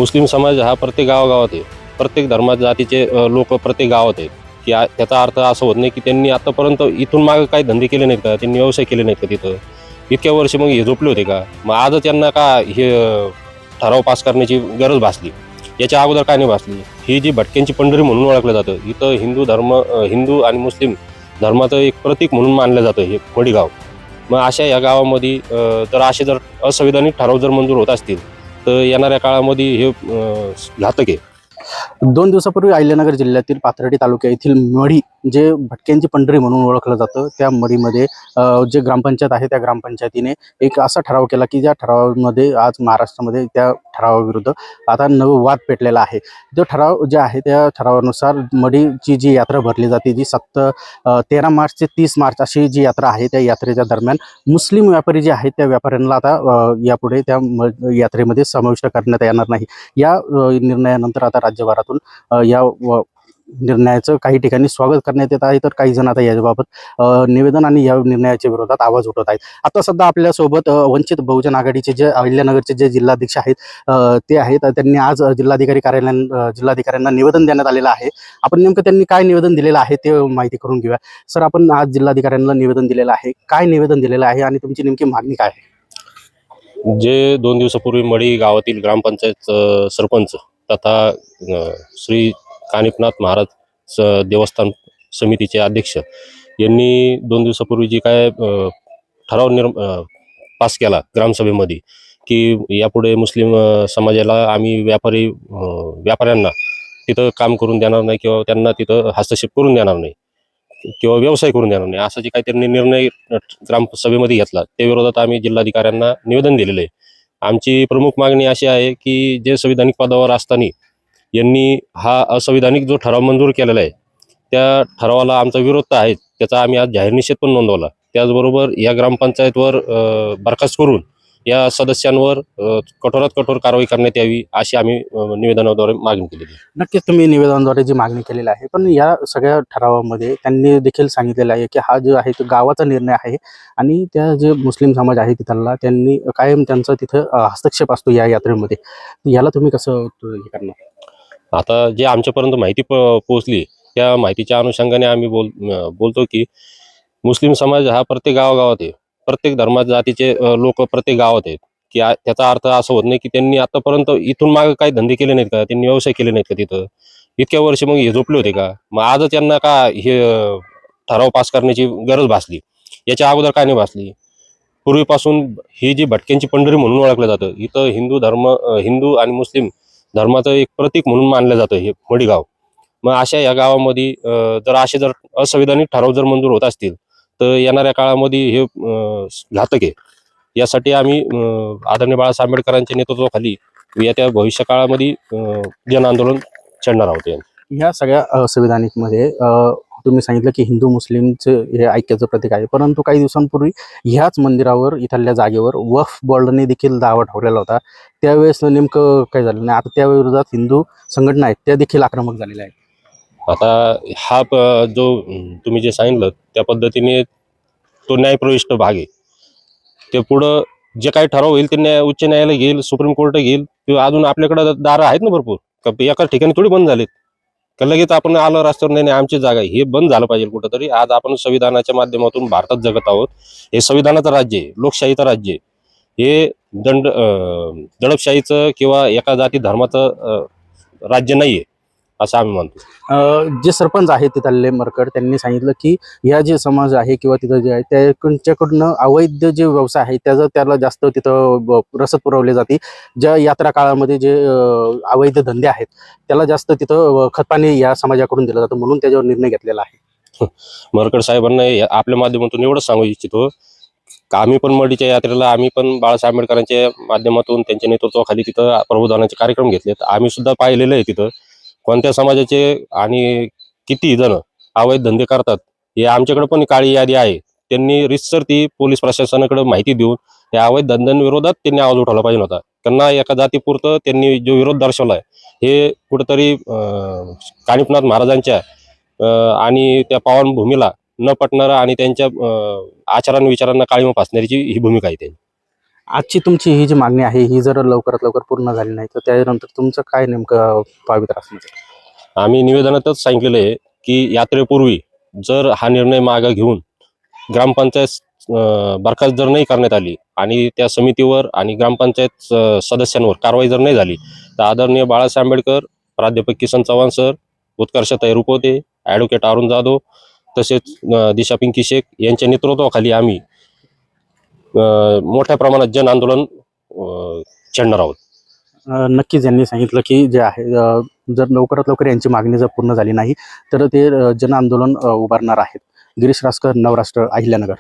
मुस्लिम समाज हा प्रत्येक गावागावात आहे. प्रत्येक धर्मात जातीचे लोक प्रत्येक गावात आहेत. की त्याचा अर्थ असं होत नाही की त्यांनी आतापर्यंत इथून मागे काही धंदे केले नाहीत का, त्यांनी व्यवसाय केले नाहीत का तिथं. इतक्या वर्ष मग हे झोपले होते का. मग आजच यांना का हे ठराव पास करण्याची गरज भासली, याच्या अगोदर काय नाही भासली. ही जी भटक्यांची पंढरी म्हणून ओळखलं जातं, इथं हिंदू आणि मुस्लिम धर्माचं एक प्रतीक म्हणून मानलं जातं हे मडीगाव. मग अशा या गावामध्ये जर असंविधानिक ठराव जर मंजूर होत असतील तर येणाऱ्या काळामध्ये हे घातक आहे. 2 दिवसापूर्वी अहिल्यानगर जिल्ह्यातील पाथर्डी तालुक्या येथील मढी, जे भटक्यांची पंढरी म्हणून ओळखलं जातं, त्या मढीमध्ये जे ग्रामपंचायत आहे त्या ग्रामपंचायतीने एक असा ठराव केला की ज्या ठरावामध्ये आज महाराष्ट्रामध्ये त्या ठरावाविरुद्ध आता नवं वाद पेटलेला आहे. जो ठराव जे आहे त्या ठरावानुसार मढीची जी यात्रा भरली जाते, जी 13 मार्च ते 30 मार्च अशी जी यात्रा आहे, त्या यात्रेच्या दरम्यान मुस्लिम व्यापारी जे आहेत त्या व्यापाऱ्यांना आता यापुढे त्या यात्रेमध्ये समाविष्ट करण्यात येणार नाही. या निर्णयानंतर आता राज्यभरातून या निर्णयाचं काही ठिकाणी स्वागत करण्यात येत आहे, तर काही जण आता याबाबत निवेदन आणि या निर्णयाच्या विरोधात आवाज उठवत आहेत. आता सध्या आपल्यासोबत वंचित बहुजन आघाडीचे जे अहिल्यानगरचे जे जिल्हाध्यक्ष आहेत ते आहेत. त्यांनी आज जिल्हाधिकाऱ्यांना निवेदन देण्यात आलेलं आहे. आपण नेमकं त्यांनी काय निवेदन दिलेलं आहे ते माहिती करून घेऊया. सर, आपण आज जिल्हाधिकाऱ्यांना निवेदन दिलेलं आहे, काय निवेदन दिलेलं आहे आणि तुमची नेमकी मागणी काय आहे? जे 2 दिवसापूर्वी मढी गावातील ग्रामपंचायत सरपंच तथा श्री कानिफनाथ महाराज देवस्थान समितीचे अध्यक्ष यांनी 2 दिवसापूर्वी जी काय ठराव पास केला ग्रामसभेमध्ये की यापुढे मुस्लिम समाजाला आम्ही व्यापाऱ्यांना तिथं काम करून देणार नाही किंवा त्यांना तिथं हस्तक्षेप करून देणार नाही किंवा व्यवसाय करून देणार नाही, असा जे काही त्यांनी निर्णय ग्रामसभेमध्ये घेतला त्या विरोधात आम्ही जिल्हाधिकाऱ्यांना निवेदन दिलेलं आहे. आमची प्रमुख मागणी अशी आहे की जे संविधानिक पदावर असताना यांनी हा असंविधानिक जो ठराव मंजूर केलेला आहे त्या ठरावाला आमचा विरोध तर आहे, त्याचा आम्ही आज जाहीर निषेध पण नोंदवला. त्याचबरोबर या ग्रामपंचायतवर बरखास्त करून या सदस्यांवर कठोरात कठोर कारवाई करण्यात यावी अशी आम्ही निवेदनाद्वारे मागणी केलेली आहे. नक्कीच तुम्ही निवेदनाद्वारे जी मागणी केलेली आहे, पण या सगळ्या ठरावामध्ये त्यांनी देखील सांगितलेलं आहे की हा जो आहे तो गावाचा निर्णय आहे आणि त्या जे मुस्लिम समाज आहे तिथला त्यांनी कायम त्यांचा तिथं हस्तक्षेप असतो या यात्रेमध्ये. याला तुम्ही कसं हे करणार? आता जे आमच्यापर्यंत माहिती पोहोचली त्या माहितीच्या अनुषंगाने आम्ही बोलतो की मुस्लिम समाज हा प्रत्येक गावागावात आहे. प्रत्येक धर्मात जातीचे लोक प्रत्येक गावात आहेत. की त्याचा अर्थ असं होत नाही की त्यांनी आतापर्यंत इथून मागे काही धंदे केले नाहीत का, त्यांनी व्यवसाय केले नाहीत का तिथं. इतक्या वर्ष मग हे झोपले होते का. मग आजच यांना का हे ठराव पास करण्याची गरज भासली, याच्या अगोदर काय नाही भासली. पूर्वीपासून ही जी भटक्यांची पंढरी म्हणून ओळखलं जातं, इथं हिंदू आणि मुस्लिम धर्माचं एक प्रतीक म्हणून मानलं जातं हे मडीगाव. मग अशा या गावामध्ये जर असंविधानिक ठराव जर मंजूर होत असतील तर येणाऱ्या काळामध्ये हे घातक आहे. यासाठी आम्ही आदरणीय बाळासाहेब आंबेडकरांच्या नेतृत्वाखाली येत्या भविष्य काळामध्ये जन आंदोलन छेडणार आहोत. ह्या सगळ्या संविधानिकमध्ये तुम्ही सांगितलं की हिंदू मुस्लिमचं हे ऐक्याचं प्रतीक आहे, परंतु काही दिवसांपूर्वी ह्याच मंदिरावर इथल्या जागेवर वक्फ बोर्डाने देखील दावा ठेवलेला होता. त्यावेळेस नेमकं काय झालं नाही. आता त्या विरोधात हिंदू संघटना आहेत त्या देखील आक्रमक झालेल्या आहेत. आता हा जो तुम्ही जे सांगितलं त्या पद्धतीने तो न्यायप्रविष्ट भाग आहे. ते पुढं जे काही ठराव होईल ते उच्च न्यायालय घेईल, सुप्रीम कोर्ट घेईल किंवा अजून आपल्याकडे दारं आहेत ना भरपूर. एका ठिकाणी थोडी बंद झालेत का लगेच आपण आलं रस्त्यावर नाही आमची जागा आहे. हे बंद झालं पाहिजे कुठंतरी. आज आपण संविधानाच्या माध्यमातून भारतात जगत आहोत. हे संविधानाचं राज्य आहे, लोकशाहीचं राज्य आहे. हे दडपशाहीचं किंवा एका जाती धर्माचं राज्य नाहीये असं आम्ही मानतो. जे सरपंच आहेत तिथले मरकड, त्यांनी सांगितलं की ह्या जे समाज आहे किंवा तिथं जे आहे त्यांच्याकडनं अवैध जे व्यवसाय आहे त्याला जास्त तिथं रसद पुरवली जाते. ज्या यात्रा काळामध्ये जे अवैध धंदे आहेत त्याला जास्त तिथं खतपाणी या समाजाकडून दिलं जातं, म्हणून त्याच्यावर निर्णय घेतलेला आहे. मरकड साहेबांना आपल्या माध्यमातून एवढंच सांगू इच्छितो का आम्ही पण मडीच्या यात्रेला आम्ही पण बाळासाहेब आंबेडकरांच्या माध्यमातून त्यांच्या नेतृत्वाखाली तिथं प्रबोधनाचे कार्यक्रम घेतलेत. आम्ही सुद्धा पाहिलेलं आहे तिथं कोणत्या समाजाचे आणि किती जण अवैध धंदे करतात हे आमच्याकडे पण काळी यादी आहे. त्यांनी रितसर ती पोलीस प्रशासनाकडे माहिती देऊन या अवैध धंद्यांविरोधात त्यांनी आवाज उठवला पाहिजे होता. त्यांना एका जातीपुरतं त्यांनी जो विरोध दर्शवला आहे हे कुठंतरी कानिफनाथ महाराजांच्या आणि त्या पावनभूमीला न पटणारा आणि त्यांच्या आचारांना विचारांना काळीमा फासणारीची ही भूमिका आहे त्यांची. आजची तुमची ही जी मागणी आहे ही जर लवकरात लवकर पूर्ण झाली नाही तर त्यानंतर तुमचं काय नेमकं पावित्र्य असणार आहे? आम्ही निवेदनातच सांगितलेलं आहे की यात्रेपूर्वी जर हा निर्णय मागे घेऊन ग्रामपंचायत बरखास्त जर नाही करण्यात आली आणि त्या समितीवर आणि ग्रामपंचायत सदस्यांवर कारवाई जर नाही झाली तर आदरणीय बाळासाहेब आंबेडकर, प्राध्यापक किसन चव्हाण सर, उत्कर्षताई रुपवते, ॲडव्होकेट अरुण जाधव तसेच दिशा पिंकी शेख यांच्या नेतृत्वाखाली आम्ही मोठ्या प्रमाणात जन आंदोलन छेडणार आहोत. नक्कीच यांनी सांगितलं की जे आहे जर लवकरात लवकर यांची मागणी जर पूर्ण झाली नाही तर ते जन आंदोलन उभारणार आहेत. गिरीश रासकर, नवराष्ट्र, अहिल्यानगर.